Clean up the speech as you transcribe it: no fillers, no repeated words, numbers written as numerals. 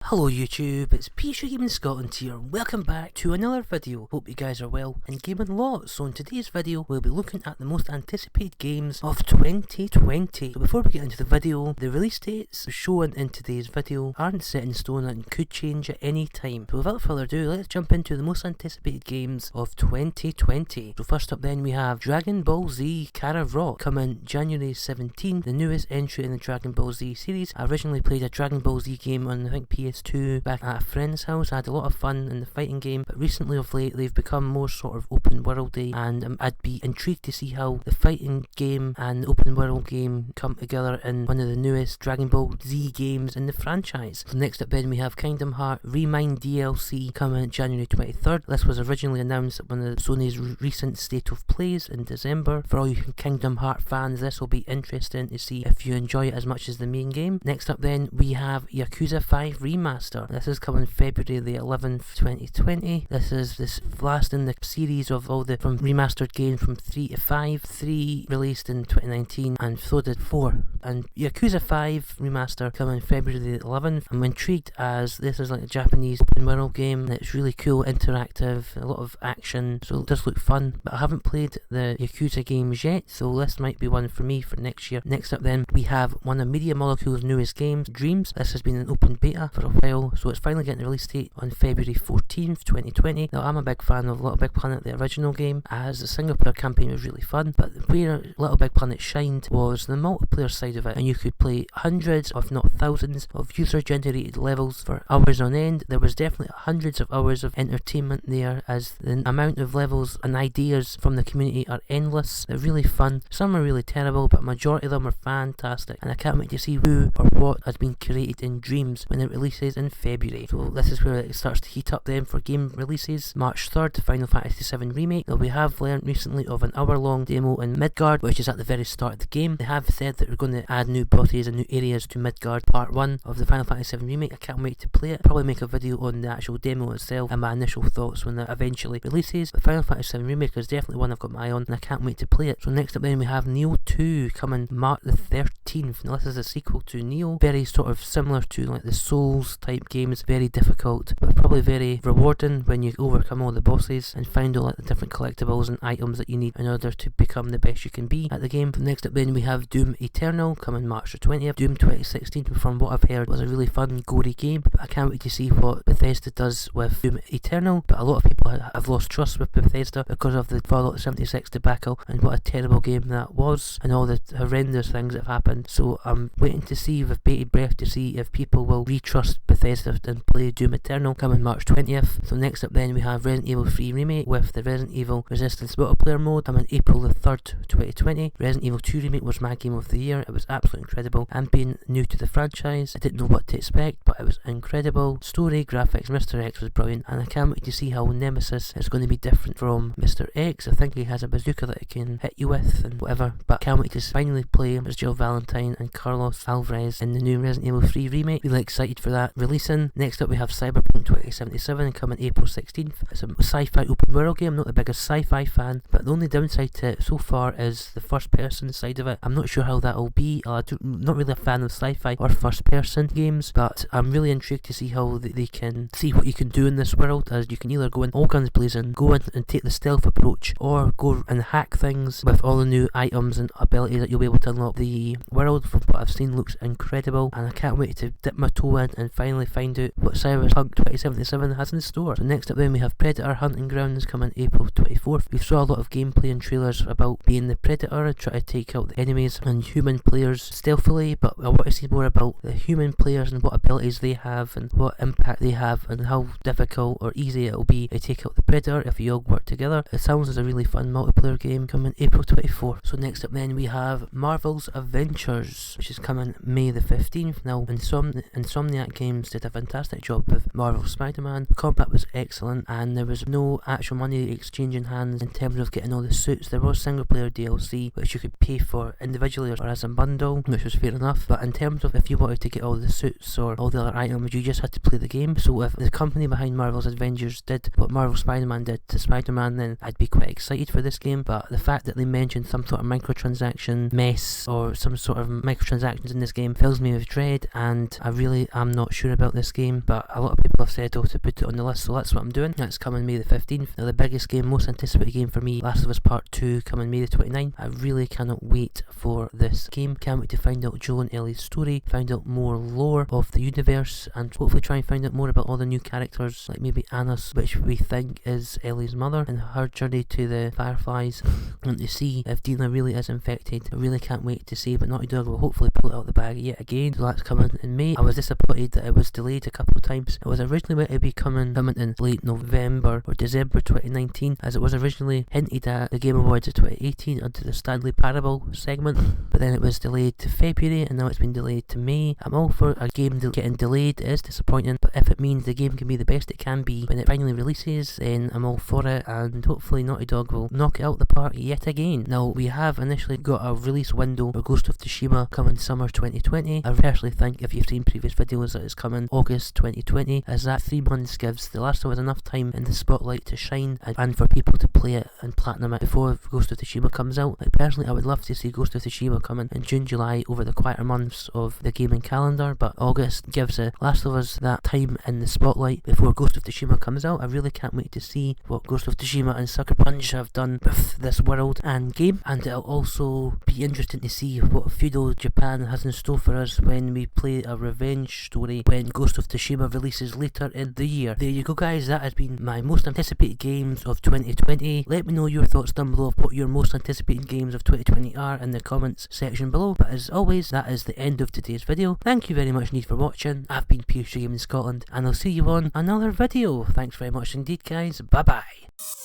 Hello YouTube, it's Peter Gaming Scotland here, and welcome back to another video. Hope you guys are well and gaming lots. So in today's video, we'll be looking at the most anticipated games of 2020. So before we get into the video, the release dates shown in today's video aren't set in stone and could change at any time. So without further ado, let's jump into the most anticipated games of 2020. So first up then we have Dragon Ball Z Kakarot Rock coming January 17th, the newest entry in the Dragon Ball Z series. I originally played a Dragon Ball Z game on I think PS2 back at a friend's house. I had a lot of fun in the fighting game, but recently of late they've become more sort of open worldy, and I'd be intrigued to see how the fighting game and the open world game come together in one of the newest Dragon Ball Z games in the franchise. So next up then we have Kingdom Hearts Remind DLC coming January 23rd. This was originally announced at one of Sony's recent State of Plays in December. For all you Kingdom Hearts fans, this will be interesting to see if you enjoy it as much as the main game. Next up then we have Yakuza 5 Remaster. This is coming February the 11th, 2020. This is this last in the series of all the from remastered games from 3 to 5. 3 released in 2019 and so did 4. And Yakuza 5 Remaster coming February the 11th. I'm intrigued as this is like a Japanese open world game and it's really cool, interactive, a lot of action, so it does look fun. But I haven't played the Yakuza games yet, so this might be one for me for next year. Next up then we have one of Media Molecule's newest games, Dreams. This has been an open beta for a while, so it's finally getting a release date on February 14th, 2020. Now I'm a big fan of Little Big Planet, the original game, as the single player campaign was really fun, but where Little Big Planet shined was the multiplayer side of it, and you could play hundreds if not thousands of user generated levels for hours on end. There was definitely hundreds of hours of entertainment there, as the amount of levels and ideas from the community are endless. They're really fun. Some are really terrible, but majority of them are fantastic, and I can't wait to see who or what has been created in Dreams when it releases in February. So this is where it starts to heat up then for game releases. March 3rd, Final Fantasy VII Remake. Now we have learned recently of an hour-long demo in Midgard, which is at the very start of the game. They have said that we're going to add new bosses and new areas to Midgard Part 1 of the Final Fantasy VII Remake. I can't wait to play it. Probably make a video on the actual demo itself and my initial thoughts when it eventually releases. But Final Fantasy VII Remake is definitely one I've got my eye on and I can't wait to play it. So next up then we have Neo 2 coming March the 13th. Now this is a sequel to Neo, very sort of similar to like the Souls type games, very difficult but probably very rewarding when you overcome all the bosses and find all like the different collectibles and items that you need in order to become the best you can be at the game. Next up then we have Doom Eternal coming March the 20th. Doom 2016, from what I've heard, was a really fun gory game, but I can't wait to see what Bethesda does with Doom Eternal. But a lot of people have lost trust with Bethesda because of the Fallout 76 debacle and what a terrible game that was and all the horrendous things that have happened. So I'm waiting to see with bated breath to see if people will retrust Bethesda and play Doom Eternal coming March 20th. So next up then we have Resident Evil 3 Remake with the Resident Evil Resistance multiplayer mode coming April the 3rd, 2020. Resident Evil 2 Remake was my game of the year. It was absolutely incredible, and being new to the franchise I didn't know what to expect, but it was incredible. Story, graphics, Mr. X was brilliant, and I can't wait to see how Nemesis is going to be different from Mr. X. I think he has a bazooka that he can hit you with and whatever, but I can't wait to finally play as Jill Valentine and Carlos Alvarez in the new Resident Evil 3 Remake. Really excited for that releasing. Next up we have Cyberpunk 2077 coming April 16th. It's a sci-fi open world game. I'm not the biggest sci-fi fan, but the only downside to it so far is the first person side of it. I'm not sure how that'll be. I'm not really a fan of sci-fi or first person games, but I'm really intrigued to see how they can see what you can do in this world, as you can either go in all guns blazing, go in and take the stealth approach, or go and hack things with all the new items and abilities that you'll be able to unlock. The world, from what I've seen, looks incredible, and I can't wait to dip my toe in and finally find out what Cyberpunk 2077 has in store. So next up then we have Predator Hunting Grounds coming April 24th. We saw a lot of gameplay and trailers about being the Predator and try to take out the enemies and human players stealthily, but I want to see more about the human players and what abilities they have and what impact they have and how difficult or easy it will be to take out the Predator if you all work together. It sounds as a really fun multiplayer game coming April 24th. So next up then we have Marvel's Avengers, which is coming May the 15th. Now Insomniac Games did a fantastic job with Marvel Spider-Man. The combat was excellent, and there was no actual money exchanging hands in terms of getting all the suits. There was single player DLC which you could pay for individually or as a bundle, which was fair enough, but in terms of if you wanted to get all the suits or all the other items, you just had to play the game. So if the company behind Marvel's Avengers did what Marvel Spider-Man did to Spider-Man, then I'd be quite excited for this game. But the fact that they mentioned some sort of microtransaction mess or some sort of microtransactions in this game fills me with dread, and I really am not sure about this game, but a lot of people have said to put it on the list, so that's what I'm doing. That's coming May the 15th. Now the biggest game, most anticipated game for me, Last of Us Part 2, coming May the 29th. I really cannot wait for this game. Can't wait to find out Joel and Ellie's story, find out more lore of the universe, and hopefully try and find out more about all the new characters, like maybe Anna's, which we think is Ellie's mother, and her journey to the Fireflies, and to see if Dina really is infected. I really can't wait to see, but Naughty Dog will hopefully pull it out the bag yet again. So that's coming in May. I was disappointed that it was delayed a couple of times. It was originally meant to be coming in late November or December 2019, as it was originally hinted at the Game Awards of 2018 under the Stanley Parable segment, but then it was delayed to February, and now it's been delayed to May. I'm all for a game getting delayed. It is disappointing, but if it means the game can be the best it can be when it finally releases, then I'm all for it, and hopefully Naughty Dog will knock it out the park yet again. Now, we have initially got a release window for Ghost of Tsushima coming summer 2020. I personally think, if you've seen previous videos, that it's coming August 2020, as that 3 months gives The Last of Us enough time in the spotlight to shine and for people to play it and platinum it before Ghost of Tsushima comes out. Like, personally, I would love to see Ghost of Tsushima coming in June, July, over the quieter months of the gaming calendar, but August gives The Last of Us that time in the spotlight before Ghost of Tsushima comes out. I really can't wait to see what Ghost of Tsushima and Sucker Punch have done with this world and game, and it'll also be interesting to see what feudal Japan has in store for us when we play a revenge story when Ghost of Tsushima releases later in the year. There you go, guys, that has been my most anticipated games of 2020. Let me know your thoughts down below of what your most anticipated games of 2020 are in the comments section below. But as always, that is the end of today's video. Thank you very much indeed for watching. I've been PS3 Gaming Scotland, and I'll see you on another video. Thanks very much indeed, guys. Bye bye.